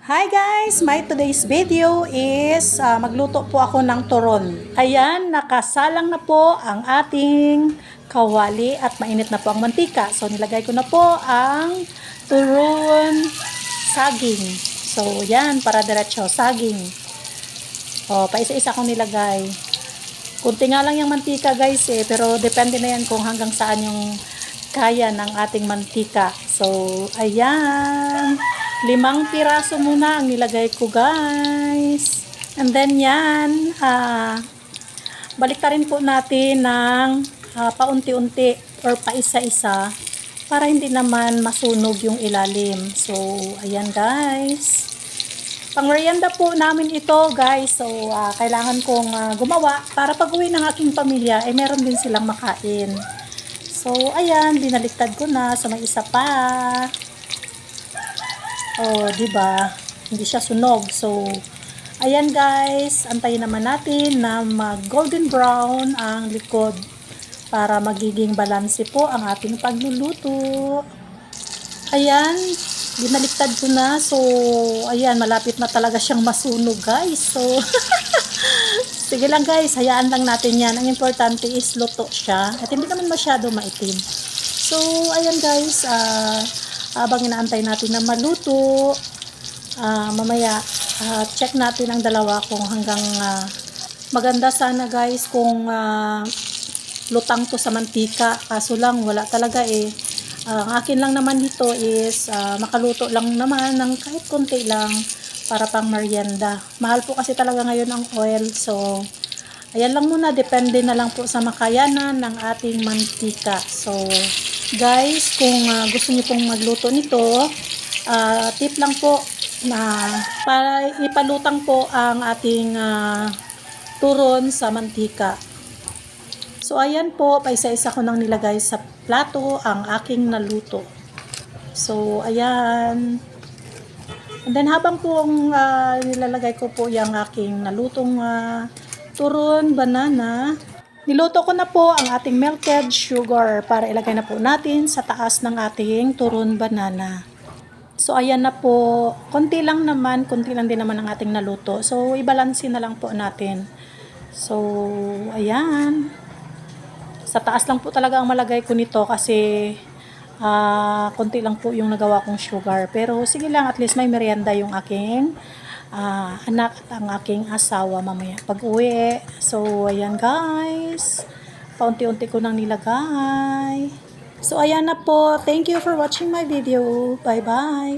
Hi guys! My today's video is magluto po ako ng turon. Ayan, nakasalang na po ang ating kawali at mainit na po ang mantika. So nilagay ko na po ang turon saging. So yan, para diretso, saging. O, paisa-isa akong nilagay. Kunti nga lang yung mantika guys pero depende na yan kung hanggang saan yung kaya ng ating mantika. So, ayan. 5 piraso muna ang nilagay ko guys. And then yan, baliktarin po natin ng paunti-unti or paisa-isa para hindi naman masunog yung ilalim. So, ayan guys. Pang-merienda po namin ito guys. So, kailangan kong gumawa para pag-uwi ng aking pamilya, meron din silang makain. So, ayan, binaliktad ko na. So, may isa pa. Oh, diba? Hindi siya sunog. So, ayan guys, antayin naman natin na mag-golden brown ang likod para magiging balanse po ang ating pagluluto. Ayan, binaliktad ko na. So, ayan, malapit na talaga siyang masunog guys. So, sige lang guys, hayaan lang natin yan. Ang importante is luto siya at hindi naman masyado maitim. So, ayan guys, habang inaantay natin na maluto, mamaya check natin ang dalawa kung hanggang maganda sana guys kung lutang to sa mantika. Kaso lang, wala talaga ang akin lang naman dito is makaluto lang naman ng kahit konti lang para pang merienda. Mahal po kasi talaga ngayon ang oil. So, ayan lang muna. Depende na lang po sa makayanan ng ating mantika. So, guys, kung gusto niyo pong magluto nito, tip lang po na para ipalutang po ang ating turon sa mantika. So, ayan po. Paisa-isa ko nang nilagay sa plato ang aking naluto. So, ayan. And then habang po nilalagay ko po yung aking nalutong turon, banana, niluto ko na po ang ating melted sugar para ilagay na po natin sa taas ng ating turon banana. So ayan na po, konti lang din naman ang ating naluto. So ibalansin na lang po natin. So ayan. Sa taas lang po talaga ang malagay ko nito kasi konti lang po yung nagawa kong sugar. Pero sige lang, at least may merienda yung aking anak at ang aking asawa mamaya pag uwi. So, ayan guys. Paunti-unti ko nang nilagay. So, ayan na po. Thank you for watching my video. Bye-bye.